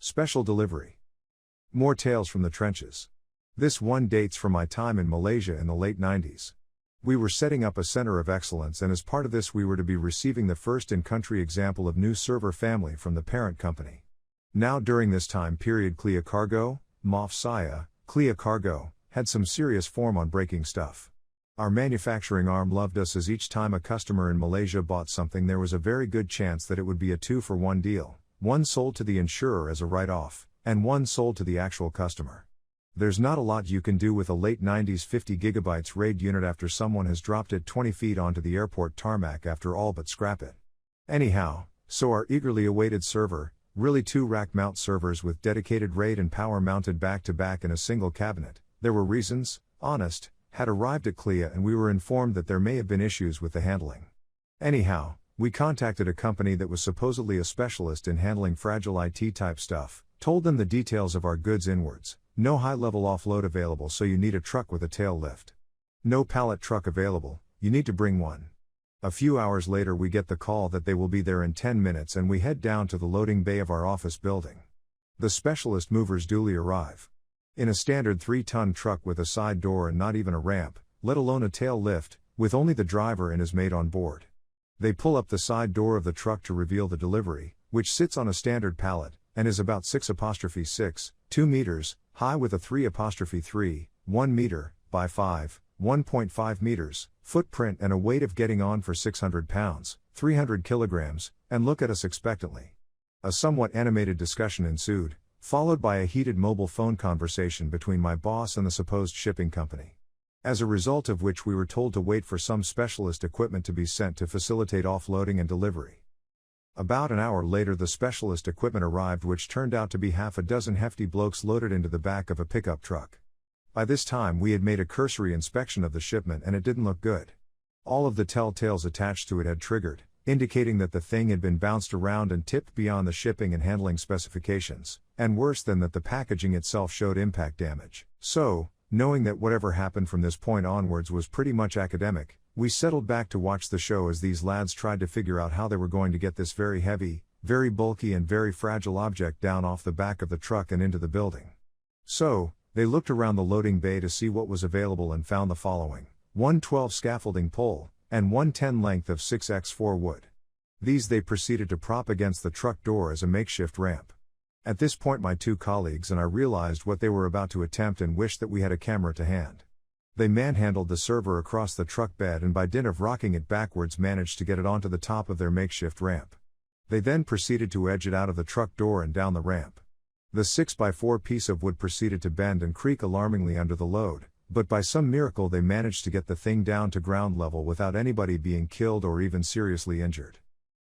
Special delivery. More tales from the trenches. This one dates from my time in Malaysia in the late 90s. We were setting up a center of excellence, and as part of this we were to be receiving the first in-country example of new server family from the parent company. Now during this time period Clea Cargo, Mof Saya, Clea Cargo, had some serious form on breaking stuff. Our manufacturing arm loved us, as each time a customer in Malaysia bought something there was a very good chance that it would be a 2-for-1 deal, one sold to the insurer as a write-off, and one sold to the actual customer. There's not a lot you can do with a late 90s 50 GB RAID unit after someone has dropped it 20 feet onto the airport tarmac after all but scrap it. Anyhow, so our eagerly awaited server, really 2 rack mount servers with dedicated RAID and power mounted back to back in a single cabinet, there were reasons, honest, had arrived at Clea, and we were informed that there may have been issues with the handling. Anyhow, we contacted a company that was supposedly a specialist in handling fragile IT type stuff, told them the details of our goods inwards. No high-level offload available, so you need a truck with a tail lift. No pallet truck available, you need to bring one. A few hours later we get the call that they will be there in 10 minutes, and we head down to the loading bay of our office building. The specialist movers duly arrive. In a standard 3-ton truck with a side door and not even a ramp, let alone a tail lift, with only the driver and his mate on board. They pull up the side door of the truck to reveal the delivery, which sits on a standard pallet, and is about 6'6", 2 meters, high with a 3'3", 1 meter, by 5, 1.5 meters, footprint and a weight of getting on for 600 pounds, 300 kilograms, and look at us expectantly. A somewhat animated discussion ensued, followed by a heated mobile phone conversation between my boss and the supposed shipping company. As a result of which we were told to wait for some specialist equipment to be sent to facilitate offloading and delivery. About an hour later the specialist equipment arrived, which turned out to be half a dozen hefty blokes loaded into the back of a pickup truck. By this time we had made a cursory inspection of the shipment and it didn't look good. All of the telltales attached to it had triggered, indicating that the thing had been bounced around and tipped beyond the shipping and handling specifications, and worse than that the packaging itself showed impact damage. So, knowing that whatever happened from this point onwards was pretty much academic, we settled back to watch the show as these lads tried to figure out how they were going to get this very heavy, very bulky and very fragile object down off the back of the truck and into the building. So, they looked around the loading bay to see what was available and found the following: one 12 scaffolding pole, and one 10 length of 6x4 wood. These they proceeded to prop against the truck door as a makeshift ramp. At this point my 2 colleagues and I realized what they were about to attempt and wished that we had a camera to hand. They manhandled the server across the truck bed and by dint of rocking it backwards managed to get it onto the top of their makeshift ramp. They then proceeded to edge it out of the truck door and down the ramp. The 6x4 piece of wood proceeded to bend and creak alarmingly under the load, but by some miracle they managed to get the thing down to ground level without anybody being killed or even seriously injured.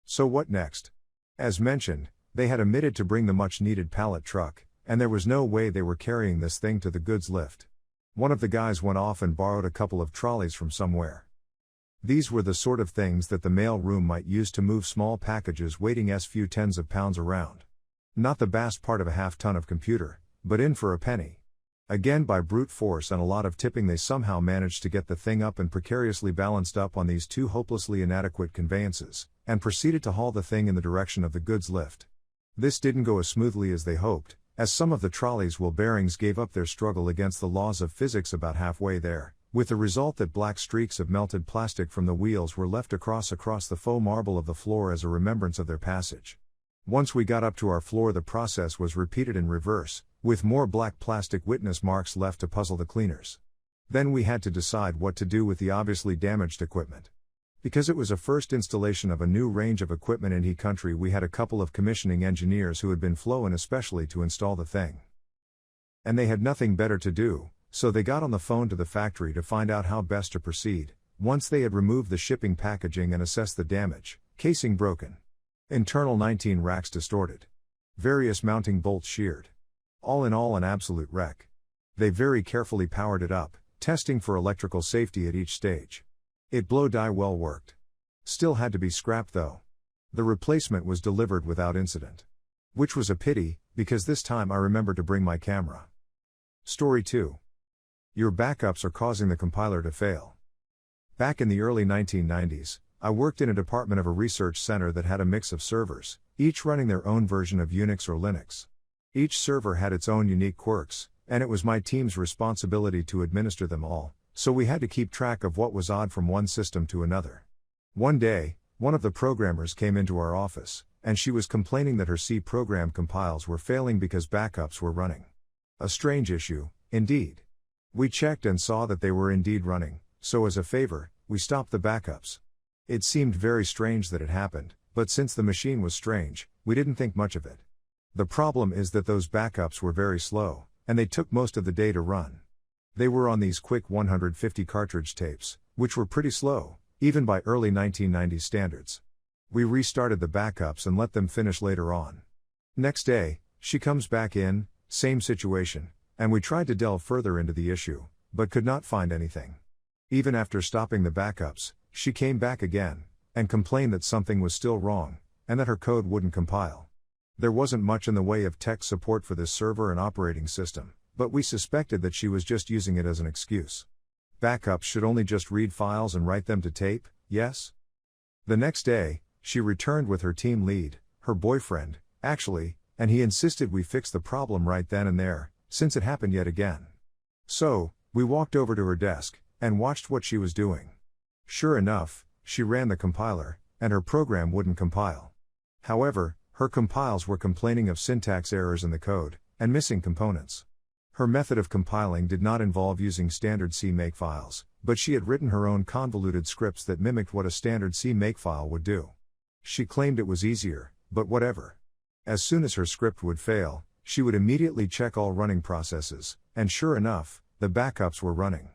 So what next? As mentioned, they had omitted to bring the much-needed pallet truck, and there was no way they were carrying this thing to the goods lift. One of the guys went off and borrowed a couple of trolleys from somewhere. These were the sort of things that the mail room might use to move small packages weighing a few tens of pounds around. Not the vast part of a half-ton of computer, but in for a penny. Again by brute force and a lot of tipping they somehow managed to get the thing up and precariously balanced up on these 2 hopelessly inadequate conveyances, and proceeded to haul the thing in the direction of the goods lift. This didn't go as smoothly as they hoped, as some of the trolley's wheel bearings gave up their struggle against the laws of physics about halfway there, with the result that black streaks of melted plastic from the wheels were left across the faux marble of the floor as a remembrance of their passage. Once we got up to our floor the process was repeated in reverse, with more black plastic witness marks left to puzzle the cleaners. Then we had to decide what to do with the obviously damaged equipment. Because it was a first installation of a new range of equipment in He country, we had a couple of commissioning engineers who had been flown especially to install the thing. And they had nothing better to do, so they got on the phone to the factory to find out how best to proceed, once they had removed the shipping packaging and assessed the damage: casing broken, internal 19 racks distorted, various mounting bolts sheared. All in all an absolute wreck. They very carefully powered it up, testing for electrical safety at each stage. It blow die well worked. Still had to be scrapped though. The replacement was delivered without incident. Which was a pity, because this time I remembered to bring my camera. Story 2. Your backups are causing the compiler to fail. Back in the early 1990s, I worked in a department of a research center that had a mix of servers, each running their own version of Unix or Linux. Each server had its own unique quirks, and it was my team's responsibility to administer them all, so we had to keep track of what was odd from one system to another. One day, one of the programmers came into our office, and she was complaining that her C program compiles were failing because backups were running. A strange issue, indeed. We checked and saw that they were indeed running, so as a favor, we stopped the backups. It seemed very strange that it happened, but since the machine was strange, we didn't think much of it. The problem is that those backups were very slow, and they took most of the day to run. They were on these quick 150 cartridge tapes, which were pretty slow, even by early 1990s standards. We restarted the backups and let them finish later on. Next day, she comes back in, same situation, and we tried to delve further into the issue, but could not find anything. Even after stopping the backups, she came back again, and complained that something was still wrong, and that her code wouldn't compile. There wasn't much in the way of tech support for this server and operating system, but we suspected that she was just using it as an excuse. Backups should only just read files and write them to tape, yes? The next day, she returned with her team lead, her boyfriend, actually, and he insisted we fix the problem right then and there, since it happened yet again. So, we walked over to her desk, and watched what she was doing. Sure enough, she ran the compiler, and her program wouldn't compile. However, her compiles were complaining of syntax errors in the code, and missing components. Her method of compiling did not involve using standard C makefiles, but she had written her own convoluted scripts that mimicked what a standard C makefile would do. She claimed it was easier, but whatever. As soon as her script would fail, she would immediately check all running processes, and sure enough, the backups were running.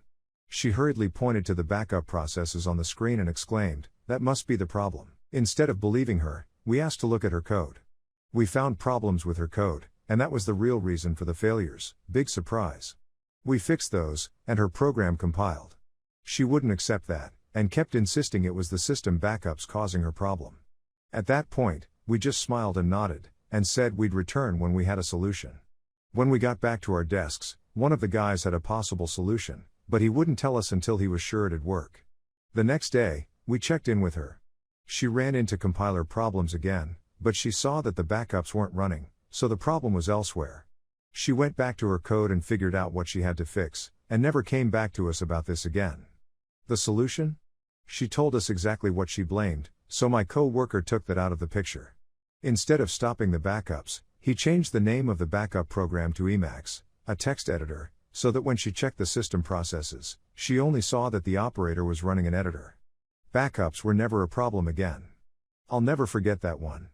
She hurriedly pointed to the backup processes on the screen and exclaimed, "That must be the problem." Instead of believing her, we asked to look at her code. We found problems with her code, and that was the real reason for the failures. Big surprise. We fixed those, and her program compiled. She wouldn't accept that, and kept insisting it was the system backups causing her problem. At that point, we just smiled and nodded, and said we'd return when we had a solution. When we got back to our desks, one of the guys had a possible solution, but he wouldn't tell us until he was sure it'd work. The next day, we checked in with her. She ran into compiler problems again, but she saw that the backups weren't running, so the problem was elsewhere. She went back to her code and figured out what she had to fix, and never came back to us about this again. The solution? She told us exactly what she blamed, so my co-worker took that out of the picture. Instead of stopping the backups, he changed the name of the backup program to Emacs, a text editor, so that when she checked the system processes, she only saw that the operator was running an editor. Backups were never a problem again. I'll never forget that one.